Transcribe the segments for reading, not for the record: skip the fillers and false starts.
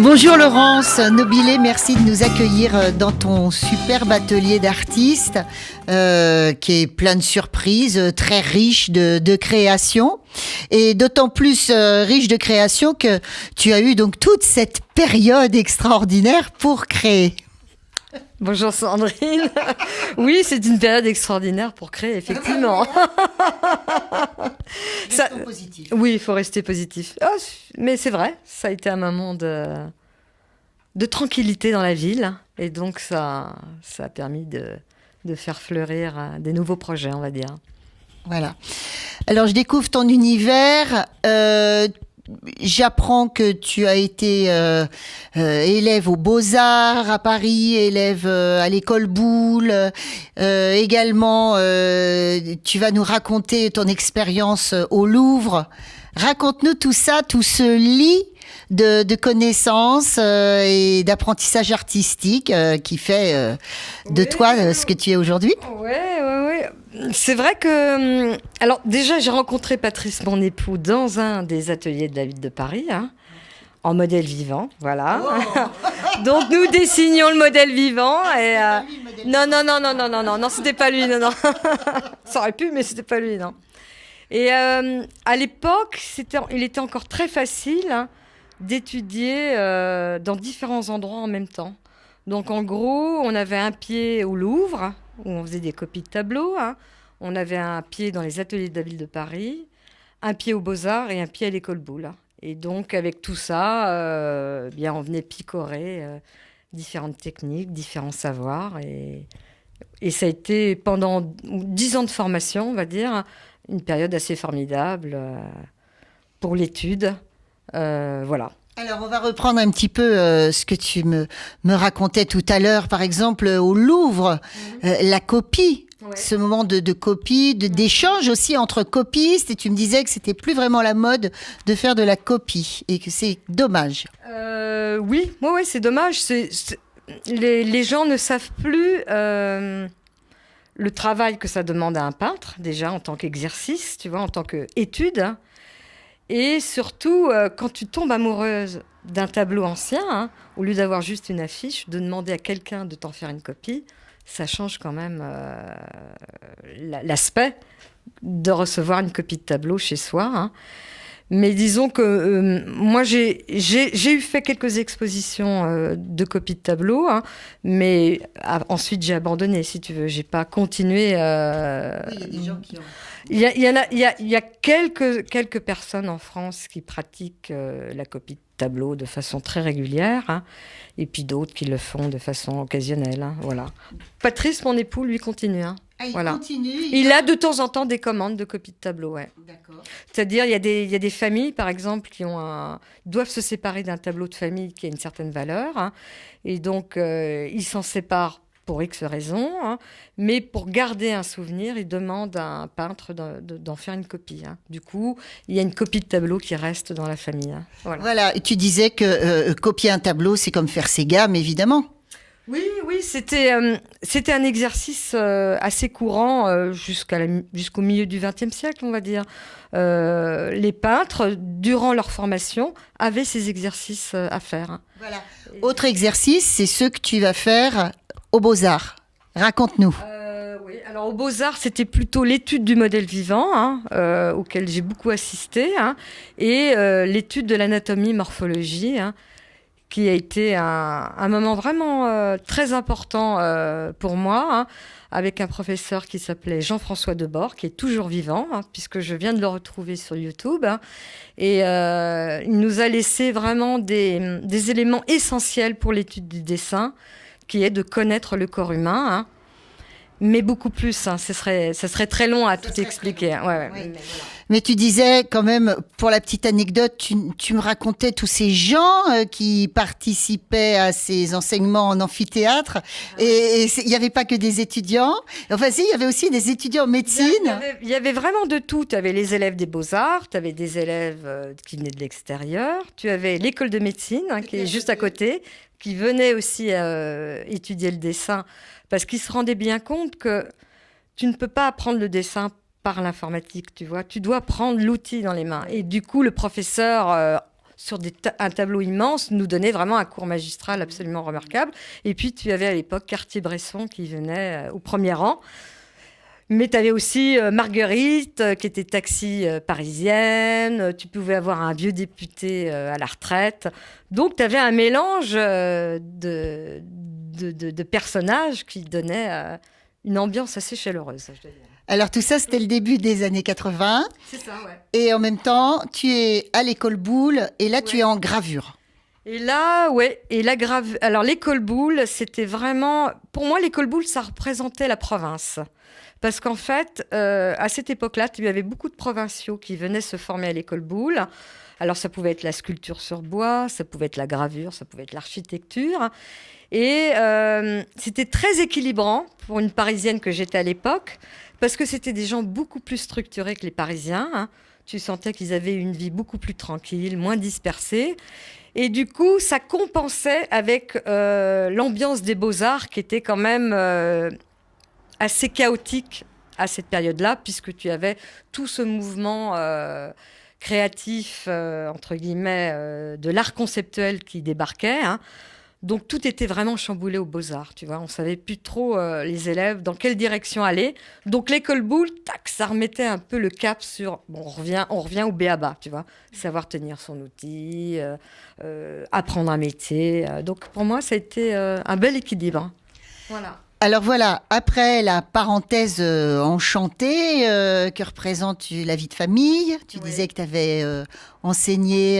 Bonjour Laurence Nobilet, merci de nous accueillir dans ton superbe atelier d'artiste qui est plein de surprises, très riche de création et d'autant plus riche de création que tu as eu donc toute cette période extraordinaire pour créer. Bonjour Sandrine. Oui, c'est une période extraordinaire pour créer, effectivement. Restons positifs. Oui, il faut rester positif. Oh, mais c'est vrai, ça a été un moment de tranquillité dans la ville. Et donc, ça a permis de faire fleurir des nouveaux projets, on va dire. Voilà. Alors, je découvre ton univers. J'apprends que tu as été élève aux Beaux-Arts à Paris, élève à l'école Boulle. Également, tu vas nous raconter ton expérience au Louvre. Raconte-nous tout ça, tout ce lit de connaissances et d'apprentissage artistique qui fait de toi ce que tu es aujourd'hui. Ouais. C'est vrai que... Alors déjà, j'ai rencontré Patrice, mon époux, dans un des ateliers de la ville de Paris, en modèle vivant, voilà. Oh. Donc nous dessinions le modèle vivant. Et, non, c'était pas lui, non. Ça aurait pu, mais c'était pas lui, non. Et à l'époque, il était encore très facile d'étudier dans différents endroits en même temps. Donc en gros, on avait un pied au Louvre, où on faisait des copies de tableaux. On avait un pied dans les ateliers de la ville de Paris, un pied aux Beaux-Arts et un pied à l'école Boulle. Et donc avec tout ça, on venait picorer différentes techniques, différents savoirs. Et ça a été pendant 10 ans de formation, on va dire, une période assez formidable pour l'étude. Voilà. Alors, on va reprendre un petit peu ce que tu me racontais tout à l'heure, par exemple, au Louvre, la copie, ce moment de copie, d'échange aussi entre copistes, et tu me disais que c'était plus vraiment la mode de faire de la copie, et que c'est dommage. Oui, c'est dommage. Les gens ne savent plus le travail que ça demande à un peintre, déjà en tant qu'exercice, tu vois, en tant qu'étude. Et surtout, quand tu tombes amoureuse d'un tableau ancien, au lieu d'avoir juste une affiche, de demander à quelqu'un de t'en faire une copie, ça change quand même l'aspect de recevoir une copie de tableau chez soi. Mais disons que moi, j'ai fait quelques expositions de copies de tableaux, mais ensuite j'ai abandonné, si tu veux. J'ai pas continué. Oui, il y a des gens qui ont... Il y a quelques personnes en France qui pratiquent la copie de tableau de façon très régulière, et puis d'autres qui le font de façon occasionnelle. Voilà. Patrice, mon époux, lui continue. Continue. Il a de temps en temps des commandes de copies de tableau. Ouais. D'accord. C'est-à-dire, il y a des familles, par exemple, qui doivent se séparer d'un tableau de famille qui a une certaine valeur, et donc ils s'en séparent pour X raisons, mais pour garder un souvenir, ils demandent à un peintre d'en faire une copie. Du coup, il y a une copie de tableau qui reste dans la famille. Voilà. Et tu disais que copier un tableau, c'est comme faire ses gammes, évidemment. Oui, c'était un exercice assez courant jusqu'au milieu du XXe siècle, on va dire. Les peintres, durant leur formation, avaient ces exercices à faire. Voilà. Autre exercice, c'est ceux que tu vas faire aux Beaux-Arts. Raconte-nous. Oui, alors aux Beaux-Arts, c'était plutôt l'étude du modèle vivant, auquel j'ai beaucoup assisté, et l'étude de l'anatomie-morphologie, qui a été un moment vraiment très important pour moi, avec un professeur qui s'appelait Jean-François Debord, qui est toujours vivant, puisque je viens de le retrouver sur YouTube. Et il nous a laissé vraiment des éléments essentiels pour l'étude du dessin, qui est de connaître le corps humain, mais beaucoup plus. Ça serait très long à tout expliquer. Ouais. Mais tu disais quand même, pour la petite anecdote, tu me racontais tous ces gens qui participaient à ces enseignements en amphithéâtre. Et il n'y avait pas que des étudiants. Enfin si, il y avait aussi des étudiants en médecine. Il y avait vraiment de tout. Tu avais les élèves des Beaux-Arts, tu avais des élèves qui venaient de l'extérieur. Tu avais l'école de médecine, qui est juste à côté, qui venait aussi étudier le dessin, parce qu'ils se rendaient bien compte que tu ne peux pas apprendre le dessin par l'informatique, tu vois. Tu dois prendre l'outil dans les mains. Et du coup, le professeur sur un tableau immense, nous donnait vraiment un cours magistral absolument remarquable. Et puis, tu avais à l'époque Cartier-Bresson qui venait au premier rang. Mais tu avais aussi Marguerite, qui était taxi parisienne. Tu pouvais avoir un vieux député à la retraite. Donc, tu avais un mélange de personnages qui donnait une ambiance assez chaleureuse, je dois dire. Alors tout ça, c'était le début des années 80. C'est ça, ouais. Et en même temps, tu es à l'école Boulle et là, tu es en gravure. Et là, ouais, et la gravure. Alors l'école Boulle, c'était vraiment, pour moi, l'école Boulle, ça représentait la province, parce qu'en fait, à cette époque-là, il y avait beaucoup de provinciaux qui venaient se former à l'école Boulle. Alors ça pouvait être la sculpture sur bois, ça pouvait être la gravure, ça pouvait être l'architecture, et c'était très équilibrant pour une Parisienne que j'étais à l'époque, parce que c'était des gens beaucoup plus structurés que les Parisiens. Hein. Tu sentais qu'ils avaient une vie beaucoup plus tranquille, moins dispersée. Et du coup, ça compensait avec l'ambiance des Beaux-Arts qui était quand même assez chaotique à cette période-là, puisque tu avais tout ce mouvement créatif, entre guillemets, de l'art conceptuel qui débarquait. Hein. Donc tout était vraiment chamboulé aux Beaux-Arts, tu vois. On savait plus trop les élèves dans quelle direction aller. Donc l'école Boulle, tac, ça remettait un peu le cap sur bon, on revient au b.a.-ba, tu vois. Savoir tenir son outil, apprendre un métier. Donc pour moi, ça a été un bel équilibre. Hein. Voilà. Alors voilà, après la parenthèse enchantée que représente la vie de famille, tu disais que tu avais enseigné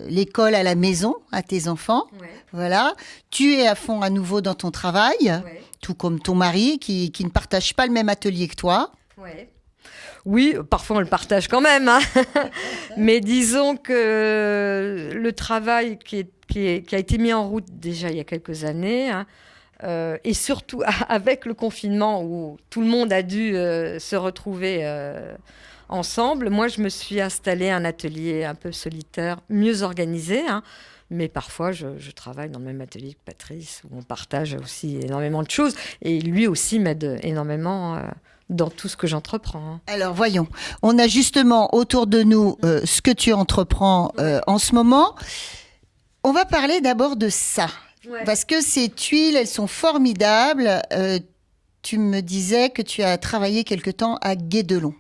l'école à la maison à tes enfants. Voilà, tu es à fond à nouveau dans ton travail, tout comme ton mari qui ne partage pas le même atelier que toi. Oui, parfois on le partage quand même, hein. Mais disons que le travail qui a été mis en route déjà il y a quelques années, hein, et surtout avec le confinement où tout le monde a dû se retrouver ensemble, moi je me suis installée un atelier un peu solitaire, mieux organisé, hein, mais parfois je travaille dans le même atelier que Patrice, où on partage aussi énormément de choses, et lui aussi m'aide énormément dans tout ce que j'entreprends. Hein. Alors voyons, on a justement autour de nous ce que tu entreprends en ce moment. On va parler d'abord de ça. Parce que ces tuiles, elles sont formidables. Tu me disais que tu as travaillé quelque temps à Guédelon.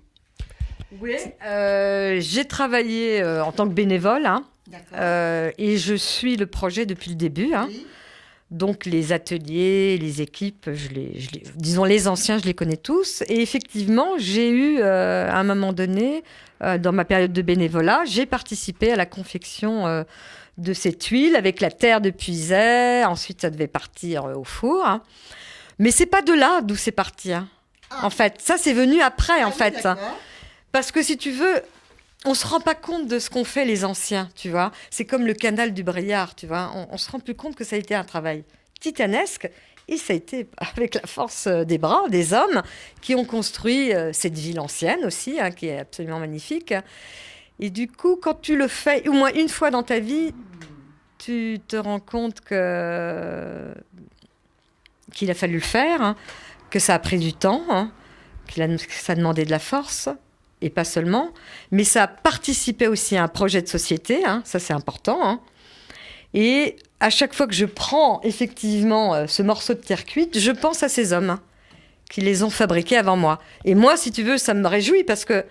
Oui, j'ai travaillé en tant que bénévole, hein, et je suis le projet depuis le début. Hein. Oui. Donc les ateliers, les équipes, disons les anciens, je les connais tous. Et effectivement, j'ai eu, à un moment donné, dans ma période de bénévolat, j'ai participé à la confection de ces tuiles avec la terre de puiset. Ensuite, ça devait partir au four. Hein. Mais c'est pas de là d'où c'est parti. Hein. En fait, ça c'est venu après, en fait. Parce que si tu veux, on se rend pas compte de ce qu'ont fait les anciens, tu vois. C'est comme le canal du Briard, tu vois. On se rend plus compte que ça a été un travail titanesque. Et ça a été avec la force des bras, des hommes, qui ont construit cette ville ancienne aussi, hein, qui est absolument magnifique. Et du coup, quand tu le fais au moins une fois dans ta vie, tu te rends compte qu'il a fallu le faire, hein, que ça a pris du temps, hein, que ça demandait de la force, et pas seulement, mais ça a participé aussi à un projet de société, hein, ça c'est important. Hein. Et à chaque fois que je prends effectivement ce morceau de terre cuite, je pense à ces hommes hein, qui les ont fabriqués avant moi. Et moi, si tu veux, ça me réjouit parce que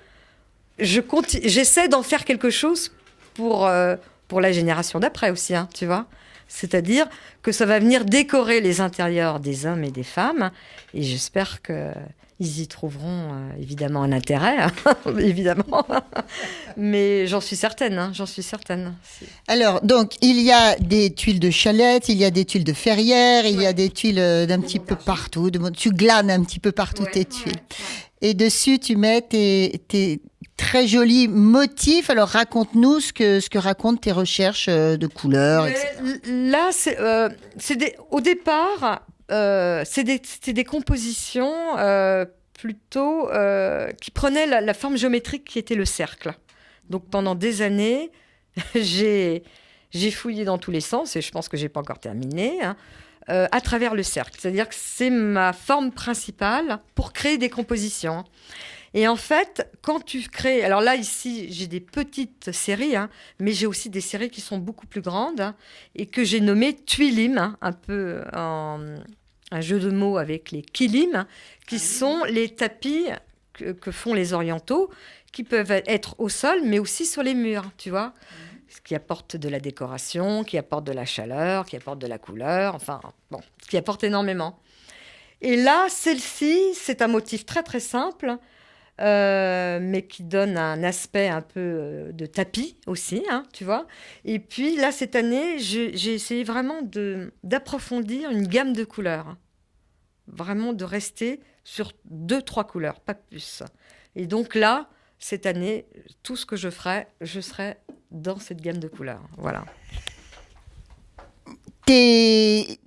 j'essaie d'en faire quelque chose pour la génération d'après aussi, hein, tu vois. C'est-à-dire que ça va venir décorer les intérieurs des hommes et des femmes. Et j'espère qu'ils y trouveront évidemment un intérêt, hein, évidemment. Mais j'en suis certaine, hein, j'en suis certaine. Alors, donc, il y a des tuiles de Chalette, il y a des tuiles de Ferrières, il y a des tuiles d'un petit peu partout. Tu glanes un petit peu partout tes tuiles. Et dessus, tu mets tes très jolis motifs. Alors, raconte-nous ce que racontent tes recherches de couleurs, etc. Là, au départ, c'était des compositions plutôt qui prenaient la forme géométrique qui était le cercle. Donc, pendant des années, j'ai fouillé dans tous les sens, et je pense que je n'ai pas encore terminé, hein, à travers le cercle. C'est-à-dire que c'est ma forme principale pour créer des compositions. Et en fait, quand tu crées... Alors là, ici, j'ai des petites séries, hein, mais j'ai aussi des séries qui sont beaucoup plus grandes, hein, et que j'ai nommées Tuilim, hein, un peu un jeu de mots avec les kilim, qui sont les tapis que font les orientaux, qui peuvent être au sol, mais aussi sur les murs, tu vois, ce qui apporte de la décoration, qui apporte de la chaleur, qui apporte de la couleur, enfin, bon, qui apporte énormément. Et là, celle-ci, c'est un motif très très simple, mais qui donne un aspect un peu de tapis aussi, hein, tu vois. Et puis là, cette année, j'ai essayé vraiment d'approfondir une gamme de couleurs. Vraiment de rester sur 2-3 couleurs, pas plus. Et donc là, cette année, tout ce que je ferai, je serai dans cette gamme de couleurs. Voilà. Tes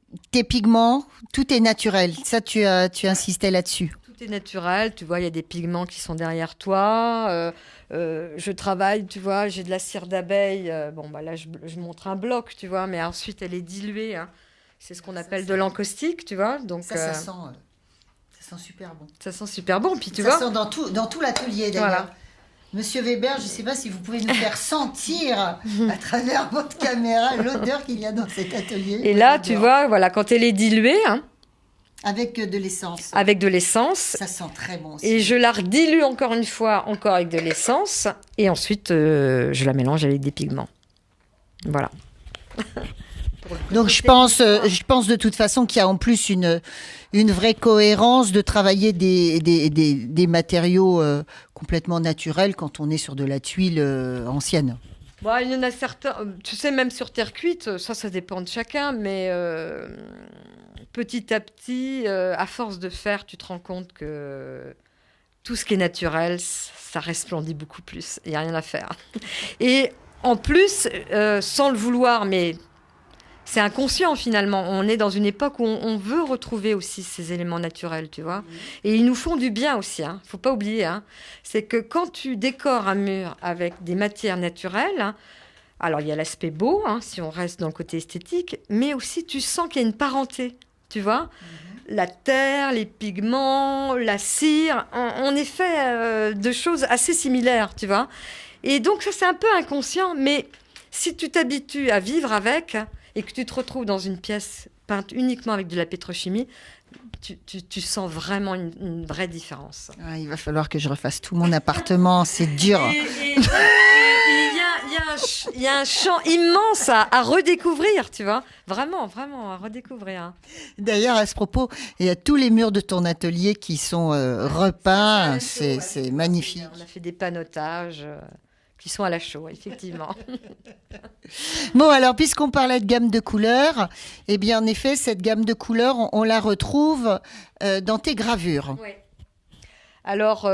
pigments, tout est naturel. Ça, tu insistais là-dessus. Tout est naturel. Tu vois, il y a des pigments qui sont derrière toi. Je travaille, tu vois, j'ai de la cire d'abeille. Bon, bah là, je montre un bloc, tu vois, mais ensuite, elle est diluée. Hein. C'est ce qu'on appelle de l'encaustique, tu vois. Donc, ça sent super bon. Ça sent super bon. Puis, tu ça vois, sent dans tout l'atelier, d'ailleurs. Voilà. Monsieur Weber, je ne sais pas si vous pouvez nous faire sentir à travers votre caméra l'odeur qu'il y a dans cet atelier. Et là, tu vois, voilà, quand elle est diluée... Hein, avec de l'essence. Avec de l'essence. Ça sent très bon aussi. Et je la redilue encore une fois, encore avec de l'essence. Et ensuite, je la mélange avec des pigments. Voilà. Donc je pense de toute façon qu'il y a en plus une vraie cohérence de travailler des matériaux complètement naturels quand on est sur de la tuile ancienne. Bon, il y en a certains, tu sais, même sur terre cuite, ça dépend de chacun, mais petit à petit, à force de faire, tu te rends compte que tout ce qui est naturel, ça resplendit beaucoup plus. Il n'y a rien à faire. Et en plus, sans le vouloir, mais... c'est inconscient finalement. On est dans une époque où on veut retrouver aussi ces éléments naturels, tu vois. Et ils nous font du bien aussi, hein. Faut pas oublier. Hein. C'est que quand tu décores un mur avec des matières naturelles, hein, alors il y a l'aspect beau, hein, si on reste dans le côté esthétique, mais aussi tu sens qu'il y a une parenté, tu vois. La terre, les pigments, la cire, on est fait de choses assez similaires, tu vois. Et donc ça c'est un peu inconscient, mais si tu t'habitues à vivre avec... et que tu te retrouves dans une pièce peinte uniquement avec de la pétrochimie, tu sens vraiment une vraie différence. Ah, il va falloir que je refasse tout mon appartement, c'est dur. Et il y a un champ immense à redécouvrir, tu vois. Vraiment, vraiment à redécouvrir. D'ailleurs, à ce propos, il y a tous les murs de ton atelier qui sont repeints, c'est magnifique. On a fait des panotages... qui sont à la chaux, effectivement. Bon, alors, puisqu'on parlait de gamme de couleurs, eh bien, en effet, cette gamme de couleurs, on la retrouve dans tes gravures. Oui. Alors,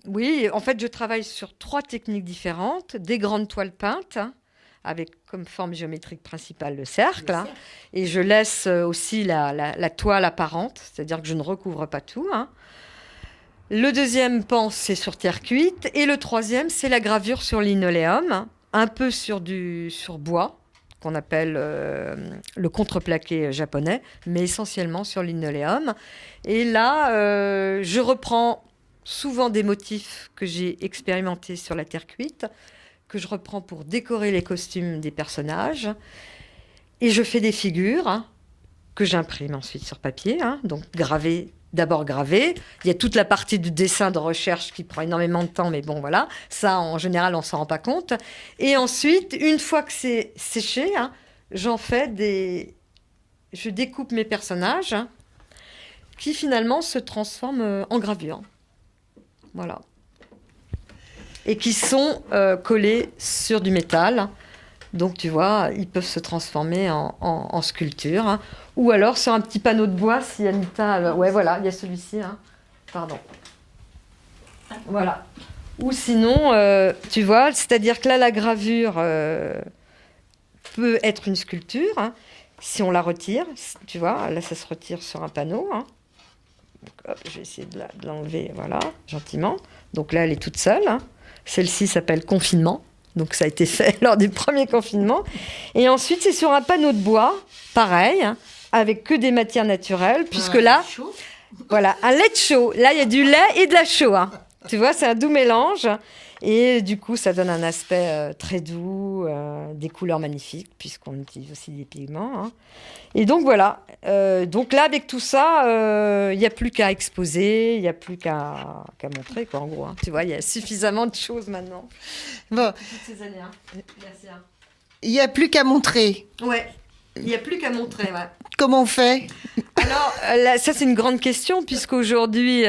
oui, en fait, je travaille sur 3 techniques différentes. Des grandes toiles peintes, hein, avec comme forme géométrique principale le cercle. Hein, et je laisse aussi la toile apparente, c'est-à-dire que je ne recouvre pas tout, hein. Le deuxième pan, c'est sur terre cuite. Et le troisième, c'est la gravure sur linoléum, un peu sur bois, qu'on appelle le contreplaqué japonais, mais essentiellement sur linoléum. Et là, je reprends souvent des motifs que j'ai expérimentés sur la terre cuite, que je reprends pour décorer les costumes des personnages. Et je fais des figures, hein, que j'imprime ensuite sur papier, hein, donc d'abord gravé. Il y a toute la partie du dessin de recherche qui prend énormément de temps, mais bon, voilà. Ça, en général, on ne s'en rend pas compte. Et ensuite, une fois que c'est séché, hein, je découpe mes personnages, hein, qui finalement se transforment en gravure. Voilà. Et qui sont collés sur du métal. Donc, tu vois, ils peuvent se transformer en sculpture, hein. Ou alors sur un petit panneau de bois, si Anita... ouais, voilà, il y a celui-ci. Hein. Pardon. Voilà. Ou sinon, tu vois, c'est-à-dire que là, la gravure peut être une sculpture, hein, si on la retire. Tu vois, là, ça se retire sur un panneau. Hein. Donc, hop, je vais essayer de l'enlever, voilà, gentiment. Donc là, elle est toute seule. Hein. Celle-ci s'appelle Confinement. Donc, ça a été fait lors du premier confinement. Et ensuite, c'est sur un panneau de bois, pareil, hein, avec que des matières naturelles, puisque là, Voilà, un lait de chaud. Là, il y a du lait et de la chaux. Hein. Tu vois, c'est un doux mélange. Et du coup, ça donne un aspect très doux, des couleurs magnifiques, puisqu'on utilise aussi des pigments. Hein. Et donc, voilà. Donc là, avec tout ça, il n'y a plus qu'à exposer, il n'y a plus qu'à montrer, quoi, en gros. Hein. Tu vois, il y a suffisamment de choses maintenant. Bon, Toutes ces années. Hein. Merci. Hein. il n'y a plus qu'à montrer. Ouais, il n'y a plus qu'à montrer, ouais. Comment on fait? Alors, là, ça, c'est une grande question, puisqu'aujourd'hui,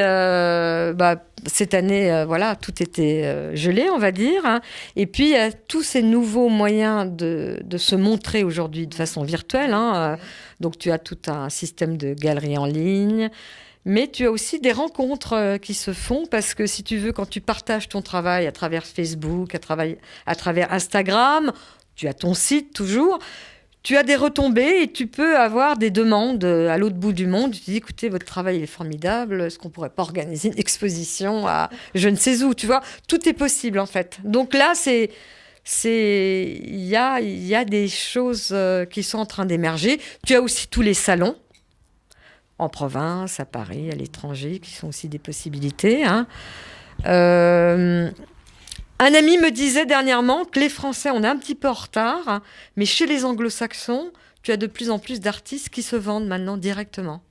cette année, voilà, tout était gelé, on va dire. Hein. Et puis, il y a tous ces nouveaux moyens de se montrer aujourd'hui de façon virtuelle. Hein. Donc, tu as tout un système de galeries en ligne. Mais tu as aussi des rencontres qui se font, parce que si tu veux, quand tu partages ton travail à travers Facebook, à travers Instagram, tu as ton site toujours. Tu as des retombées et tu peux avoir des demandes à l'autre bout du monde. Tu te dis, écoutez, votre travail est formidable. Est-ce qu'on ne pourrait pas organiser une exposition à je ne sais où, tu vois? Tout est possible, en fait. Donc là, il y a des choses qui sont en train d'émerger. Tu as aussi tous les salons, en province, à Paris, à l'étranger, qui sont aussi des possibilités. Hein. Un ami me disait dernièrement que les Français, on est un petit peu en retard, hein, mais chez les Anglo-Saxons, tu as de plus en plus d'artistes qui se vendent maintenant directement.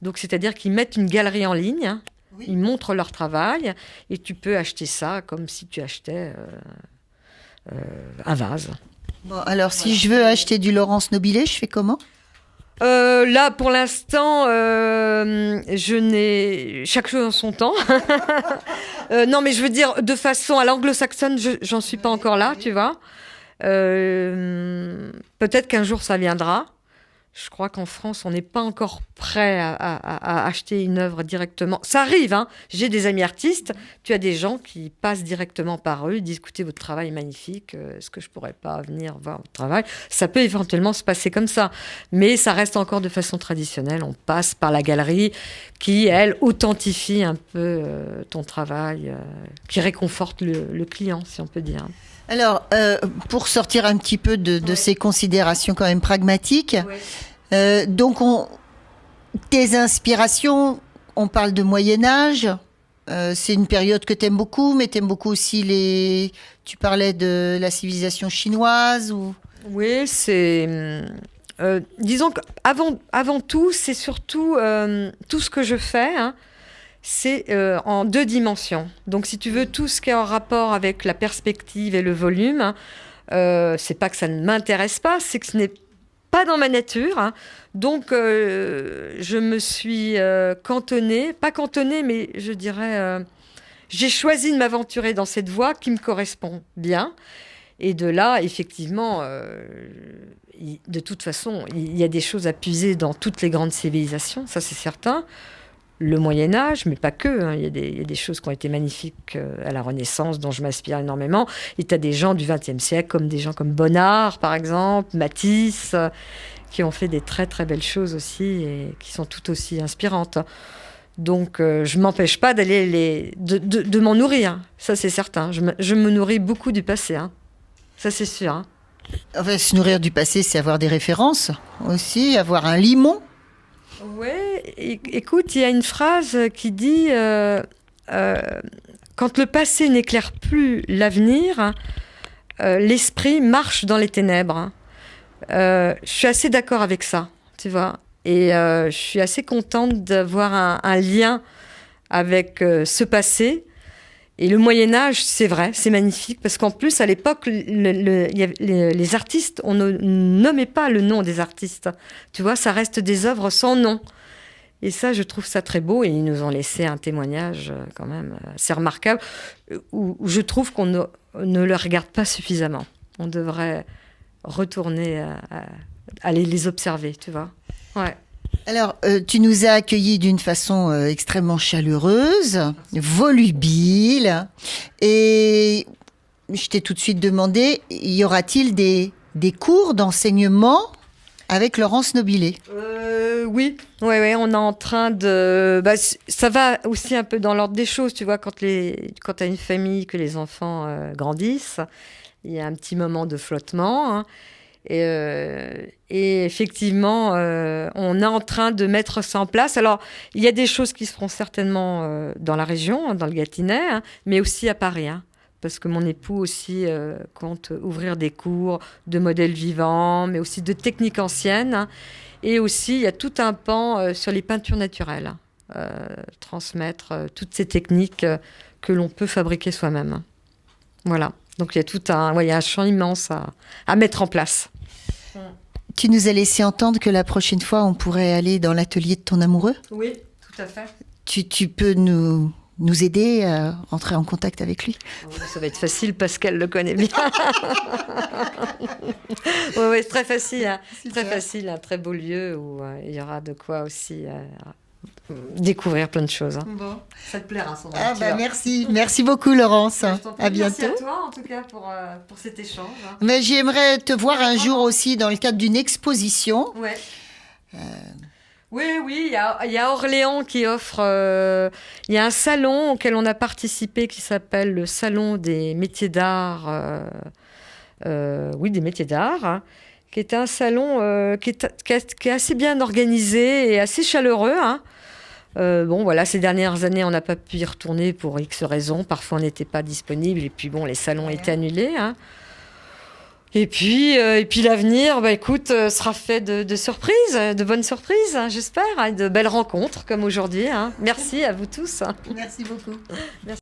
Donc, c'est-à-dire qu'ils mettent une galerie en ligne, hein, oui. Ils montrent leur travail, et tu peux acheter ça comme si tu achetais un vase. Bon, alors, si je veux acheter du Laurence Nobilet, je fais comment ? Là, pour l'instant, je n'ai chaque chose en son temps. Non, mais je veux dire, de façon à l'anglo-saxonne, j'en suis pas encore là, tu vois. Peut-être qu'un jour, ça viendra. Je crois qu'en France, on n'est pas encore prêt à acheter une œuvre directement. Ça arrive, hein. J'ai des amis artistes. Tu as des gens qui passent directement par eux. Ils disent, écoutez, votre travail est magnifique. Est-ce que je pourrais pas venir voir votre travail? Ça peut éventuellement se passer comme ça. Mais ça reste encore de façon traditionnelle. On passe par la galerie qui, elle, authentifie un peu ton travail, qui réconforte le client, si on peut dire. Alors, pour sortir un petit peu de ces considérations quand même pragmatiques, donc tes inspirations, on parle de Moyen-Âge, c'est une période que tu aimes beaucoup, mais tu aimes beaucoup aussi tu parlais de la civilisation chinoise ou... Oui, c'est... disons qu'avant tout, c'est surtout tout ce que je fais, hein, c'est en 2 dimensions. Donc, si tu veux, tout ce qui est en rapport avec la perspective et le volume, c'est pas que ça ne m'intéresse pas, c'est que ce n'est pas dans ma nature. Hein. Donc, je me suis cantonnée, pas cantonnée, mais je dirais, j'ai choisi de m'aventurer dans cette voie qui me correspond bien. Et de là, effectivement, de toute façon, il y a des choses à puiser dans toutes les grandes civilisations, ça c'est certain. Le Moyen-Âge, mais pas que. Hein. Il y a des choses qui ont été magnifiques à la Renaissance, dont je m'inspire énormément. Et tu as des gens du XXe siècle, comme des gens comme Bonnard, par exemple, Matisse, qui ont fait des très, très belles choses aussi et qui sont tout aussi inspirantes. Donc, je ne m'empêche pas d'aller de m'en nourrir. Ça, c'est certain. Je me nourris beaucoup du passé. Hein. Ça, c'est sûr. Hein. Enfin, se nourrir du passé, c'est avoir des références aussi, avoir un limon. Oui, écoute, il y a une phrase qui dit quand le passé n'éclaire plus l'avenir, l'esprit marche dans les ténèbres. Je suis assez d'accord avec ça, tu vois. Et je suis assez contente d'avoir un lien avec ce passé. Et le Moyen-Âge, c'est vrai, c'est magnifique, parce qu'en plus, à l'époque, les artistes, on ne nommait pas le nom des artistes. Tu vois, ça reste des œuvres sans nom. Et ça, je trouve ça très beau, et ils nous ont laissé un témoignage quand même assez remarquable, où je trouve qu'on ne le regarde pas suffisamment. On devrait retourner aller les observer, tu vois. Ouais. Alors, tu nous as accueillis d'une façon extrêmement chaleureuse, volubile, et je t'ai tout de suite demandé, y aura-t-il des cours d'enseignement avec Laurence Nobilet ? Oui, on est en train de... ça va aussi un peu dans l'ordre des choses, tu vois, quand tu as une famille, que les enfants grandissent, il y a un petit moment de flottement, hein. Et effectivement, on est en train de mettre ça en place. Alors, il y a des choses qui se feront certainement dans la région, dans le Gâtinais, hein, mais aussi à Paris. Hein, parce que mon époux aussi compte ouvrir des cours de modèles vivants, mais aussi de techniques anciennes. Hein, et aussi, il y a tout un pan sur les peintures naturelles. Transmettre toutes ces techniques que l'on peut fabriquer soi-même. Voilà. Donc, il y a il y a un champ immense à mettre en place. Tu nous as laissé entendre que la prochaine fois, on pourrait aller dans l'atelier de ton amoureux. Oui, tout à fait. Tu peux nous aider à entrer en contact avec lui. Ça va être facile parce qu'elle le connaît bien. Oui, c'est très facile. Hein. Très facile, un très beau lieu où il y aura de quoi aussi découvrir plein de choses. Hein. Bon. Ça te plaira, Sandra. Merci. Merci beaucoup, Laurence. À bientôt. Merci à toi, en tout cas, pour cet échange. Hein. Mais j'aimerais te voir un jour aussi dans le cadre d'une exposition. Ouais. Oui, il y a Orléans qui offre... il y a un salon auquel on a participé qui s'appelle le Salon des métiers d'art. Des métiers d'art. Hein, qui est un salon qui est assez bien organisé et assez chaleureux. Hein. Voilà, ces dernières années, on n'a pas pu y retourner pour X raisons. Parfois, on n'était pas disponible. Et puis, les salons étaient annulés. Hein. Et puis l'avenir, écoute, sera fait de surprises, de bonnes surprises, hein, j'espère, hein, de belles rencontres comme aujourd'hui. Hein. Merci à vous tous. Merci beaucoup. Merci.